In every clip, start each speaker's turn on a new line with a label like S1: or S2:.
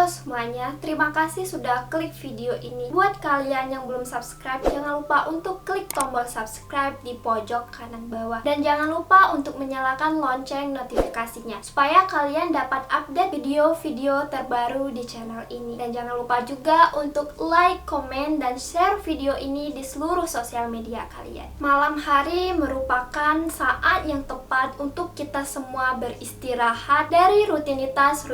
S1: Halo semuanya, terima kasih sudah klik video ini. Buat kalian yang belum subscribe, jangan lupa untuk klik tombol subscribe di pojok kanan bawah. Dan jangan lupa untuk menyalakan lonceng notifikasinya, supaya kalian dapat update video-video terbaru di channel ini. Dan jangan lupa juga untuk like, komen, dan share video ini di seluruh sosial media kalian. Malam hari merupakan saat yang tepat untuk kita semua beristirahat dari rutinitas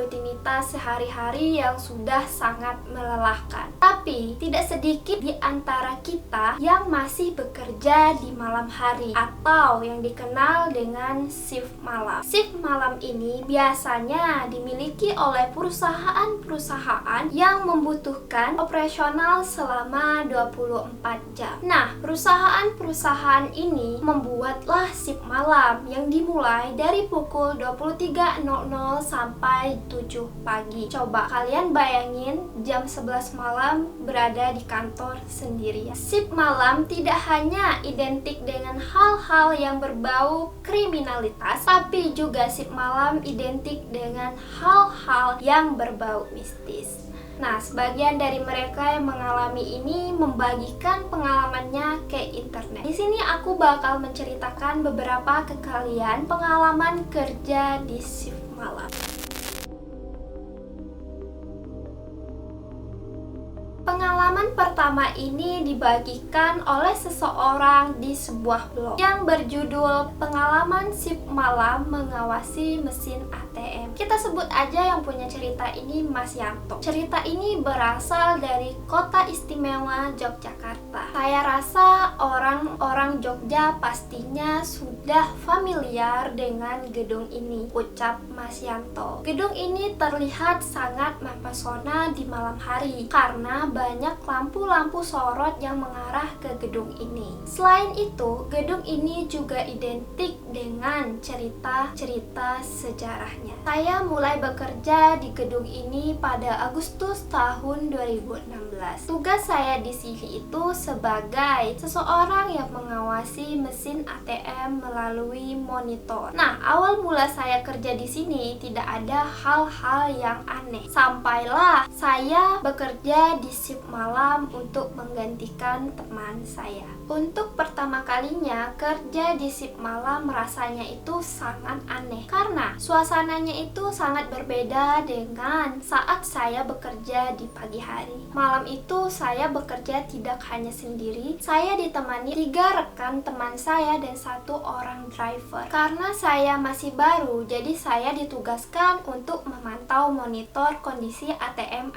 S1: sehari-hari yang sudah sangat melelahkan. Tapi tidak sedikit di antara kita yang masih bekerja di malam hari atau yang dikenal dengan shift malam. Shift malam ini biasanya dimiliki oleh perusahaan-perusahaan yang membutuhkan operasional selama 24 jam. Nah, perusahaan-perusahaan ini membuatlah shift malam yang dimulai dari pukul 23.00 sampai 7 pagi. Coba kalian bayangin jam 11 malam berada di kantor sendirian. Shift malam tidak hanya identik dengan hal-hal yang berbau kriminalitas, tapi juga shift malam identik dengan hal-hal yang berbau mistis. Nah, sebagian dari mereka yang mengalami ini membagikan pengalamannya ke internet. Di sini aku bakal menceritakan beberapa ke kalian pengalaman kerja di shift malam. Pengalaman pertama ini dibagikan oleh seseorang di sebuah blog yang berjudul Pengalaman Shift Malam Mengawasi Mesin ATM. Kita sebut aja yang punya cerita ini Mas Yanto. Cerita ini berasal dari Kota Istimewa Yogyakarta. Saya rasa orang-orang Jogja pastinya sudah familiar dengan gedung ini, ucap Mas Yanto. Gedung ini terlihat sangat mempesona di malam hari karena banyak lampu-lampu sorot yang mengarah ke gedung ini. Selain itu, gedung ini juga identik dengan cerita-cerita sejarahnya. Saya mulai bekerja di gedung ini pada Agustus tahun 2016. Tugas saya di sini itu sebagai seseorang yang mengawasi mesin ATM melalui monitor. Nah, awal mula saya kerja di sini tidak ada hal-hal yang aneh. Sampailah saya bekerja di shift malam untuk menggantikan teman saya. Untuk pertama kalinya kerja di shift malam rasanya itu sangat aneh karena suasananya itu sangat berbeda dengan saat saya bekerja di pagi hari. Malam itu saya bekerja tidak hanya sendiri, saya ditemani 3 rekan teman saya dan 1 orang driver. Karena saya masih baru, jadi saya ditugaskan untuk memantau monitor kondisi ATM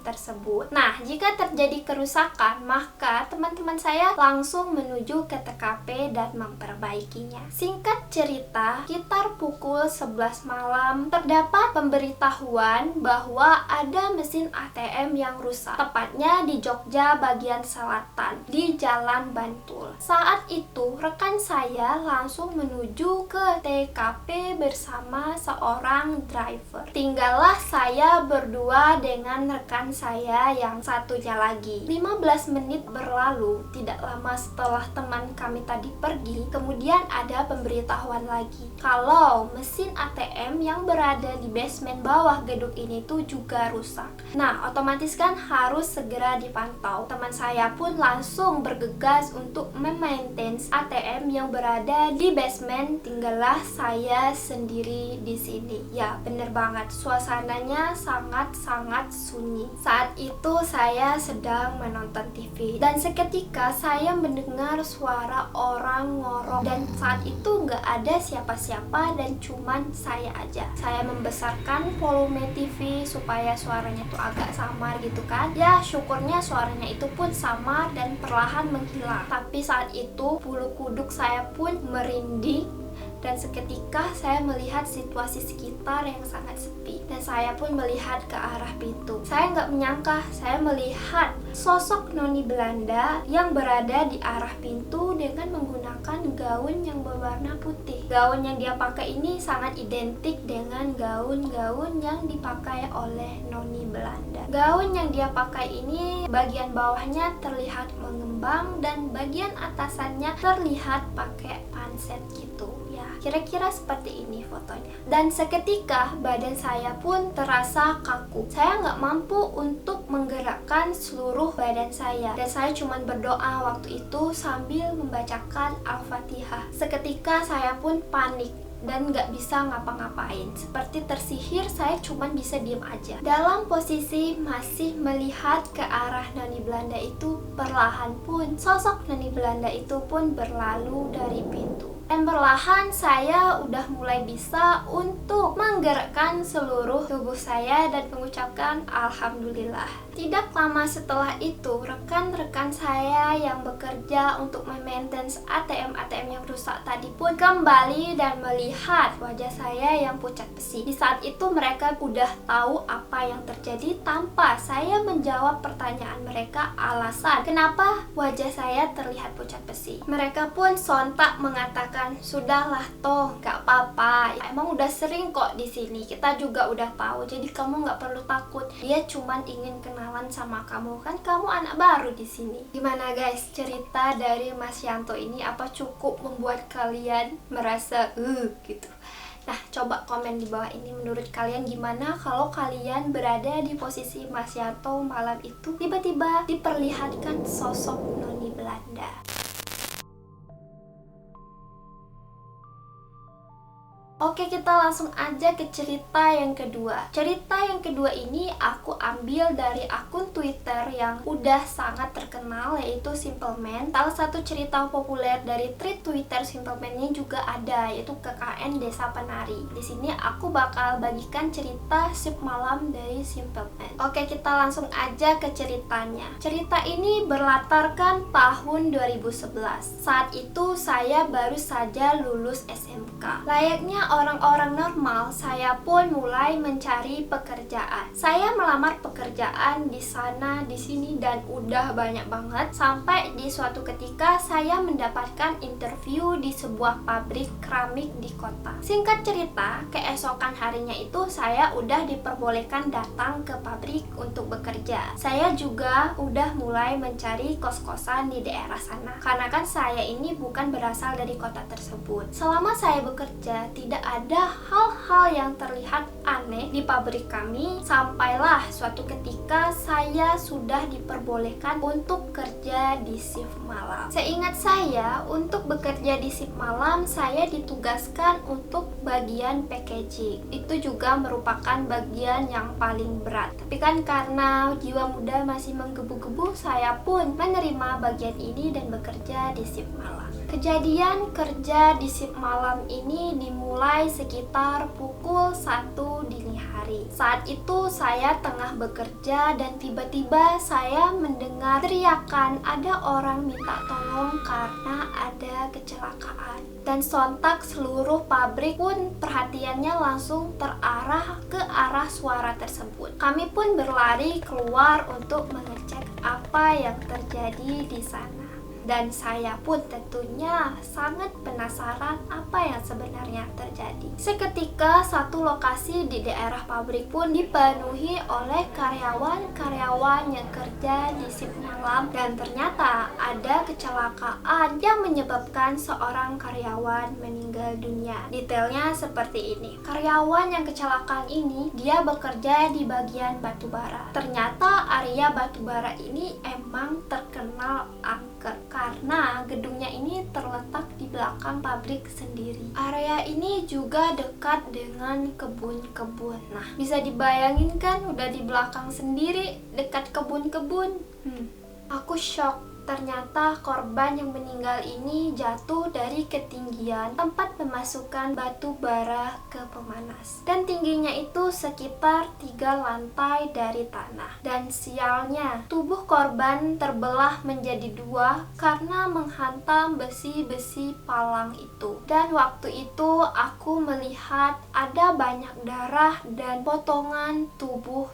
S1: tersebut. Nah, jika terjadi kerusakan, maka teman-teman saya langsung menuju ke TKP dan memperbaikinya. Singkat cerita, sekitar pukul 11 malam terdapat pemberitahuan bahwa ada mesin ATM yang rusak, tepatnya di Jogja bagian selatan, di Jalan Bantul. Saat itu, rekan saya langsung menuju ke TKP bersama seorang driver. Tinggallah saya berdua dengan rekan saya yang satunya lagi. 15 menit berlalu, tidak lama setelah teman kami tadi pergi, kemudian ada pemberitahuan lagi kalau mesin ATM yang berada di basement bawah gedung ini tuh juga rusak. Nah, otomatis kan harus segera dipantau. Teman saya pun langsung bergegas untuk memaintain ATM yang berada di basement. Tinggallah saya sendiri di sini. Ya, bener banget, suasananya sangat-sangat sunyi. Saat itu saya sedang menonton TV dan seketika saya mendengar suara orang ngorok, dan saat itu nggak ada siapa-siapa dan cuman saya aja. Saya membesarkan volume TV supaya suaranya tuh agak samar gitu kan. Ya, syukurnya suaranya itu pun samar dan perlahan menghilang. Tapi saat itu bulu kuduk saya pun merinding dan seketika saya melihat situasi sekitar yang sangat sepi dan saya pun melihat ke arah pintu. Saya nggak menyangka saya melihat sosok noni Belanda yang berada di arah pintu dengan menggunakan gaun yang berwarna putih. Gaun yang dia pakai ini sangat identik dengan gaun-gaun yang dipakai oleh noni Belanda. Gaun yang dia pakai ini bagian bawahnya terlihat mengembang dan bagian atasannya terlihat pakai panset gitu. Ya, saya. Kira-kira seperti ini fotonya. Dan seketika badan saya pun terasa kaku. Saya nggak mampu untuk menggerakkan seluruh badan saya. Dan saya cuma berdoa waktu itu sambil membacakan Al-Fatihah. Seketika saya pun panik dan nggak bisa ngapa-ngapain. Seperti tersihir, saya cuma bisa diem aja. Dalam posisi masih melihat ke arah Noni Belanda itu, perlahan pun sosok Noni Belanda itu pun berlalu dari pintu. Dan perlahan saya udah mulai bisa untuk menggerakkan seluruh tubuh saya dan mengucapkan Alhamdulillah. Tidak lama setelah itu, rekan-rekan saya yang bekerja untuk memaintain ATM-ATM yang rusak tadi pun kembali dan melihat wajah saya yang pucat besi. Di saat itu mereka udah tahu apa yang terjadi tanpa saya menjawab pertanyaan mereka alasan kenapa wajah saya terlihat pucat besi. Mereka pun sontak mengatakan, "Sudahlah toh, gak apa-apa. Emang udah sering kok di sini. Kita juga udah tahu. Jadi kamu gak perlu takut. Dia cuman ingin kenalan sama kamu. Kan kamu anak baru di sini." Gimana guys, cerita dari Mas Yanto ini apa cukup membuat kalian merasa gitu? Nah, coba komen di bawah ini menurut kalian gimana kalau kalian berada di posisi Mas Yanto malam itu tiba-tiba diperlihatkan sosok Noni Belanda. Oke, kita langsung aja ke cerita yang kedua. Cerita yang kedua ini aku ambil dari akun Twitter yang udah sangat terkenal, yaitu Simple Man. Salah satu cerita populer dari thread Twitter Simple Man ini juga ada, yaitu KKN Desa Penari. Di sini aku bakal bagikan cerita shift malam dari Simple Man. Oke, kita langsung aja ke ceritanya. Cerita ini berlatarkan tahun 2011. Saat itu saya baru saja lulus SMK. Layaknya orang-orang normal, saya pun mulai mencari pekerjaan. Saya melamar pekerjaan di sana, di sini, dan udah banyak banget. Sampai di suatu ketika saya mendapatkan interview di sebuah pabrik keramik di kota. Singkat cerita, keesokan harinya itu saya udah diperbolehkan datang ke pabrik untuk bekerja. Saya juga udah mulai mencari kos-kosan di daerah sana. Karena kan saya ini bukan berasal dari kota tersebut. Selama saya bekerja, tidak ada hal-hal yang terlihat aneh di pabrik kami, sampailah suatu ketika saya sudah diperbolehkan untuk kerja di shift malam. Seingat saya, untuk bekerja di shift malam saya ditugaskan untuk bagian packaging. Itu juga merupakan bagian yang paling berat. Tapi kan karena jiwa muda masih menggebu-gebu, saya pun menerima bagian ini dan bekerja di shift malam. Kejadian kerja di shift malam ini dimulai sekitar pukul 1 dini hari. Saat itu saya tengah bekerja dan tiba-tiba saya mendengar teriakan ada orang minta tolong karena ada kecelakaan. Dan sontak seluruh pabrik pun perhatiannya langsung terarah ke arah suara tersebut. Kami pun berlari keluar untuk mengecek apa yang terjadi di sana. Dan saya pun tentunya sangat penasaran apa yang sebenarnya terjadi. Seketika satu lokasi di daerah pabrik pun dipenuhi oleh karyawan-karyawan yang kerja di shift malam. Dan ternyata ada kecelakaan yang menyebabkan seorang karyawan meninggal dunia. Detailnya seperti ini. Karyawan yang kecelakaan ini, dia bekerja di bagian batubara. Ternyata area batubara ini emang terkenal angker karena gedungnya ini terletak di belakang pabrik sendiri. Area ini juga dekat dengan kebun-kebun. Nah, bisa dibayangin kan udah di belakang sendiri, dekat kebun-kebun. Aku shock. Ternyata korban yang meninggal ini jatuh dari ketinggian tempat pemasukan batu bara ke pemanas. Dan tingginya itu sekitar 3 lantai dari tanah. Dan sialnya, tubuh korban terbelah menjadi 2 karena menghantam besi-besi palang itu. Dan waktu itu aku melihat ada banyak darah dan potongan tubuh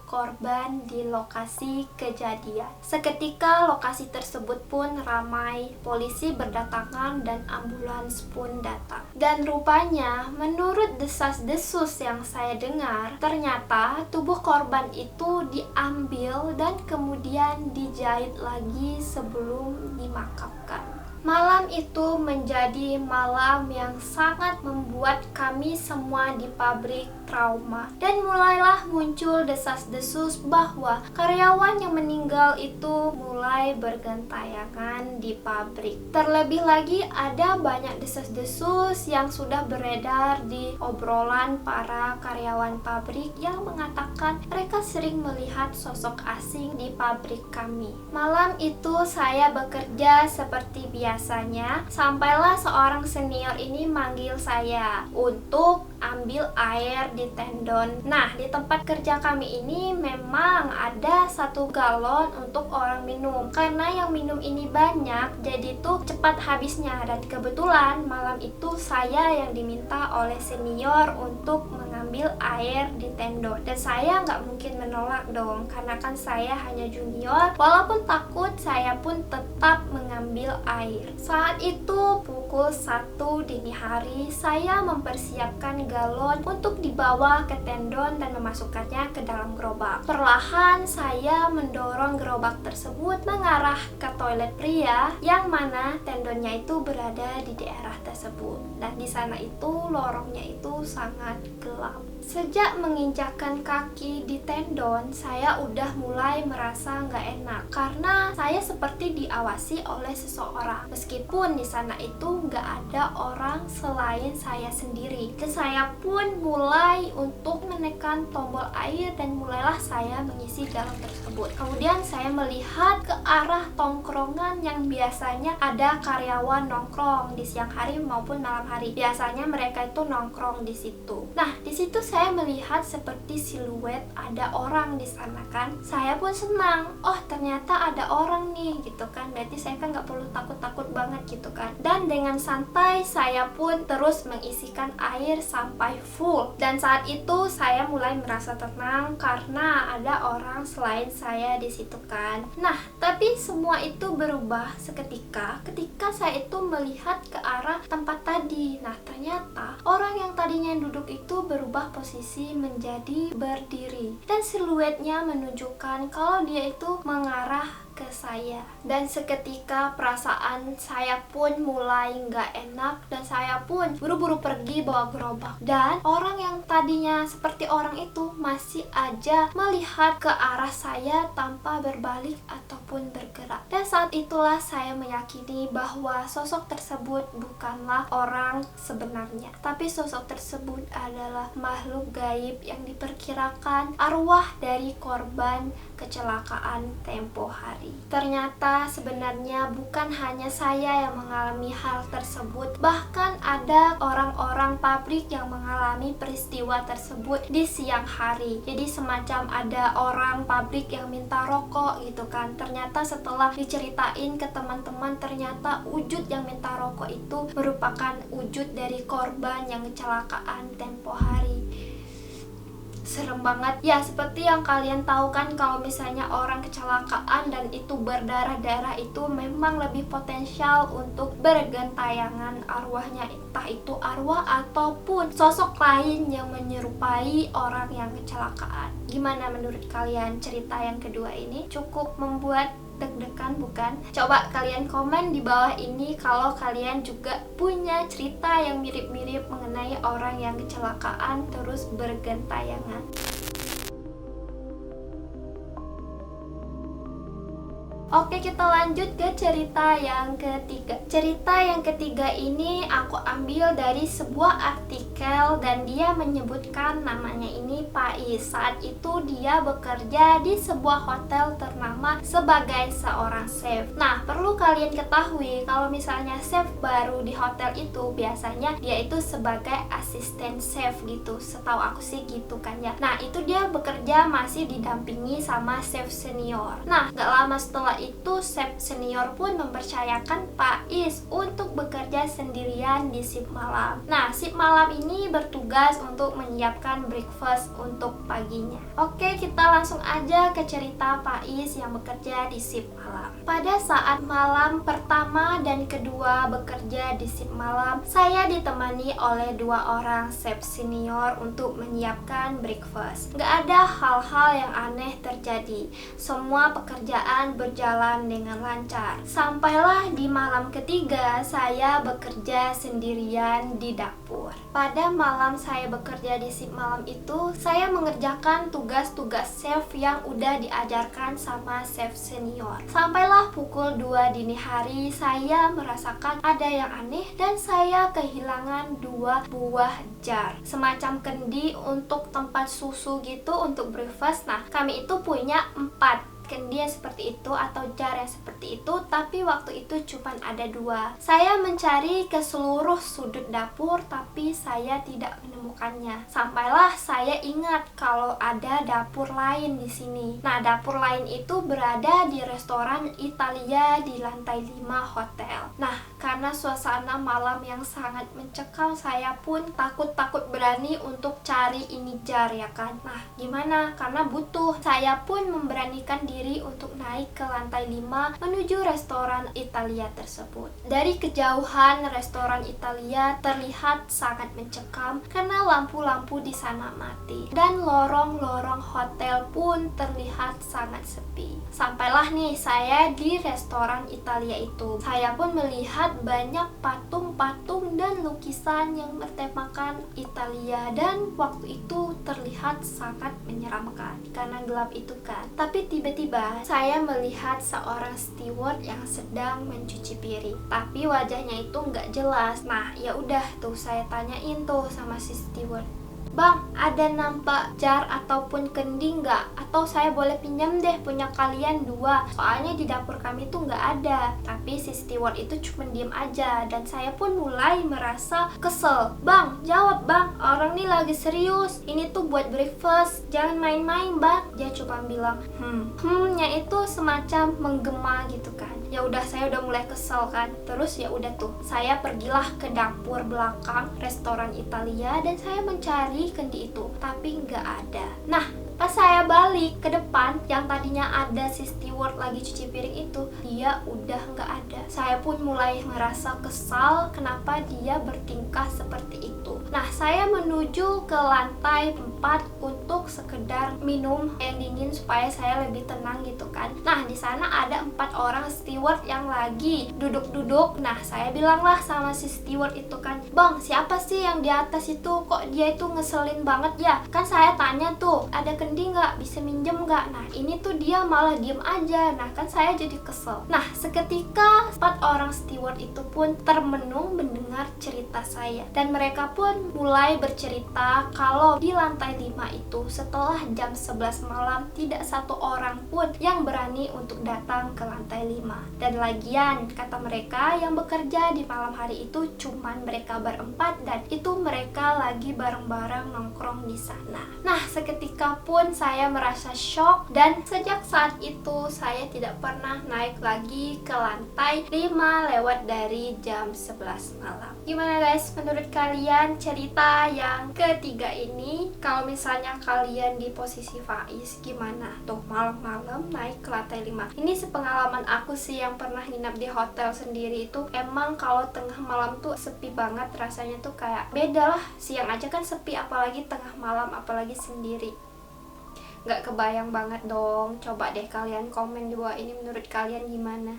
S1: korban di lokasi kejadian. Seketika lokasi tersebut pun ramai, polisi berdatangan dan ambulans pun datang. Dan rupanya menurut desas-desus yang saya dengar, ternyata tubuh korban itu diambil dan kemudian dijahit lagi sebelum dimakamkan. Malam Malam itu menjadi malam yang sangat membuat kami semua di pabrik trauma. Dan mulailah muncul desas-desus bahwa karyawan yang meninggal itu mulai bergentayangan di pabrik. Terlebih lagi ada banyak desas-desus yang sudah beredar di obrolan para karyawan pabrik yang mengatakan mereka sering melihat sosok asing di pabrik kami. Malam itu saya bekerja seperti biasanya, sampailah seorang senior ini manggil saya untuk ambil air di tendon. Nah, di tempat kerja kami ini memang ada 1 galon untuk orang minum. Karena yang minum ini banyak, jadi tuh cepat habisnya. Dan kebetulan malam itu saya yang diminta oleh senior untuk mengambil air di tendon. Dan saya nggak mungkin menolak dong, karena kan saya hanya junior. Walaupun takut, saya pun tetap mengambil air. Saat itu pukul 1 dini hari, saya mempersiapkan galon untuk dibawa ke tendon dan memasukkannya ke dalam gerobak. Perlahan saya mendorong gerobak tersebut mengarah ke toilet pria, yang mana tendonnya itu berada di daerah tersebut. Dan di sana itu lorongnya itu sangat gelap. Sejak menginjakkan kaki di tendon, saya udah mulai merasa nggak enak karena saya seperti diawasi oleh seseorang. Meskipun di sana itu nggak ada orang selain saya sendiri. Dan saya pun mulai untuk menekan tombol air dan mulailah saya mengisi galon tersebut. Kemudian saya melihat ke arah tongkrongan yang biasanya ada karyawan nongkrong di siang hari maupun malam hari. Biasanya mereka itu nongkrong di situ. Nah, di situ saya melihat seperti siluet ada orang di sana kan. Saya pun senang. Oh, ternyata ada orang nih gitu kan. Berarti saya kan nggak perlu takut-takut banget gitu kan. Dan dengan santai saya pun terus mengisikan air sampai full. Dan saat itu saya mulai merasa tenang karena ada orang selain saya di situ kan. Nah, tapi semua itu berubah seketika ketika saya itu melihat ke arah tempat tadi. Nah, ternyata orang yang tadinya duduk itu berubah posisi menjadi berdiri. Dan siluetnya menunjukkan kalau dia itu mengarah ke saya. Dan seketika perasaan saya pun mulai nggak enak dan saya pun buru-buru pergi bawa gerobak. Dan orang yang tadinya seperti orang itu masih aja melihat ke arah saya tanpa berbalik ataupun bergerak. Dan saat itulah saya meyakini bahwa sosok tersebut bukanlah orang sebenarnya, tapi sosok tersebut adalah makhluk gaib yang diperkirakan arwah dari korban kecelakaan tempo hari. Ternyata sebenarnya bukan hanya saya yang mengalami hal tersebut, bahkan ada orang-orang pabrik yang mengalami peristiwa tersebut di siang hari. Jadi semacam ada orang pabrik yang minta rokok gitu kan. Ternyata setelah diceritain ke teman-teman, ternyata wujud yang minta rokok itu merupakan wujud dari korban yang kecelakaan tempo hari. Serem banget ya, seperti yang kalian tahu kan, kalau misalnya orang kecelakaan dan itu berdarah-darah itu memang lebih potensial untuk bergentayangan arwahnya, entah itu arwah ataupun sosok lain yang menyerupai orang yang kecelakaan. Gimana menurut kalian cerita yang kedua ini? Cukup membuat deg-degan bukan? Coba kalian komen di bawah ini kalau kalian juga punya cerita yang mirip-mirip mengenai orang yang kecelakaan terus bergentayangan. Oke, kita lanjut ke cerita yang ketiga. Cerita yang ketiga ini aku ambil dari sebuah artikel dan dia menyebutkan namanya ini Pais. Saat itu dia bekerja di sebuah hotel ternama sebagai seorang chef. Nah, perlu kalian ketahui kalau misalnya chef baru di hotel itu biasanya dia itu sebagai asisten chef gitu. Setahu aku sih gitu kan ya. Nah, itu dia bekerja masih didampingi sama chef senior. Nah, gak lama setelah itu chef senior pun mempercayakan Pais untuk bekerja sendirian di shift malam. Nah, shift malam ini bertugas untuk menyiapkan breakfast untuk paginya. Oke, kita langsung aja ke cerita Pais yang bekerja di shift malam. Pada saat malam malam pertama dan kedua bekerja di shift malam, saya ditemani oleh 2 orang chef senior untuk menyiapkan breakfast. Nggak ada hal-hal yang aneh terjadi. Semua pekerjaan berjalan dengan lancar. Sampailah di malam ketiga, saya bekerja sendirian di dapur. Pada malam saya bekerja di shift malam itu, saya mengerjakan tugas-tugas chef yang udah diajarkan sama chef senior. Sampailah pukul 2 dini hari, saya merasakan ada yang aneh dan saya kehilangan 2 buah jar, semacam kendi untuk tempat susu gitu untuk breakfast. Nah, kami itu punya 4 kendi yang seperti itu atau jar yang seperti itu, tapi waktu itu cuma ada 2. Saya mencari ke seluruh sudut dapur tapi saya tidak menemukannya. Sampailah saya ingat kalau ada dapur lain di sini. Nah, dapur lain itu berada di restoran Italia di lantai 5 hotel. Nah, karena suasana malam yang sangat mencekam, saya pun takut berani untuk cari ini jar ya kan. Nah, gimana? Karena butuh. Saya pun memberanikan diri untuk naik ke lantai 5 menuju restoran Italia tersebut. Dari kejauhan restoran Italia terlihat sangat mencekam karena lampu-lampu di sana mati dan lorong-lorong hotel pun terlihat sangat sepi. Sampailah nih saya di restoran Italia itu. Saya pun melihat banyak patung-patung dan lukisan yang bertemakan Italia dan waktu itu terlihat sangat menyeramkan karena gelap itu kan. Tapi tiba-tiba saya melihat seorang steward yang sedang mencuci piring, tapi wajahnya itu nggak jelas. Nah, ya udah tuh saya tanyain tuh sama si steward, "Bang, ada nampak jar ataupun kendi nggak? Atau saya boleh pinjam deh punya kalian 2. Soalnya di dapur kami tuh nggak ada." Tapi si steward itu cuma diem aja dan saya pun mulai merasa kesel. "Bang, jawab bang, orang nih lagi serius. Ini tuh buat breakfast, jangan main-main bang." Dia cuma bilang nya itu semacam menggema gitu kan. Ya udah, saya udah mulai kesel kan. Terus ya udah tuh, saya pergilah ke dapur belakang restoran Italia dan saya mencari kendi itu, tapi nggak ada. Nah, pas saya balik ke depan, yang tadinya ada si steward lagi cuci piring itu, dia udah nggak ada. Saya pun mulai merasa kesal kenapa dia bertingkah seperti itu. Nah, saya menuju ke lantai 4 untuk sekedar minum yang dingin supaya saya lebih tenang gitu kan. Nah, di sana ada 4 orang steward yang lagi duduk-duduk. Nah, saya bilanglah sama si steward itu kan, "Bang, siapa sih yang di atas itu? Kok dia itu ngeselin banget ya? Kan saya tanya tuh, ada kendi nggak? Bisa minjem nggak?" Nah, ini tuh dia malah diem aja. Nah, kan saya jadi kesel. Nah, seketika 4 orang steward itu pun termenung mendengar cerita saya. Dan mereka pun mulai bercerita kalau di lantai 5 itu setelah jam 11 malam tidak satu orang pun yang berani untuk datang ke lantai 5. Dan lagian, kata mereka yang bekerja di malam hari itu cuman mereka berempat dan itu mereka lagi bareng-bareng nongkrong di sana. Nah, seketika pun saya merasa shock dan sejak saat itu saya tidak pernah naik lagi ke lantai 5 lewat dari jam 11 malam. Gimana guys, menurut kalian cerita yang ketiga ini? Kalau misalnya kalian di posisi Faiz, gimana? Tuh, malam-malam naik ke lantai 5. Ini sepengalaman aku sih yang pernah nginap di hotel sendiri itu. Emang kalau tengah malam tuh sepi banget, rasanya tuh kayak beda lah. Siang aja kan sepi, apalagi tengah malam, apalagi sendiri. Nggak kebayang banget dong. Coba deh kalian komen di bawah ini, menurut kalian gimana?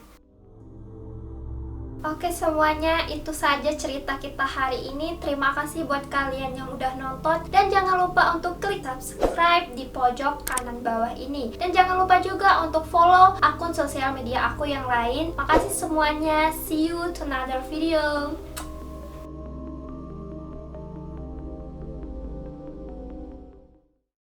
S1: Oke semuanya, itu saja cerita kita hari ini. Terima kasih buat kalian yang udah nonton. Dan jangan lupa untuk klik subscribe di pojok kanan bawah ini. Dan jangan lupa juga untuk follow akun sosial media aku yang lain. Makasih semuanya. See you to another video.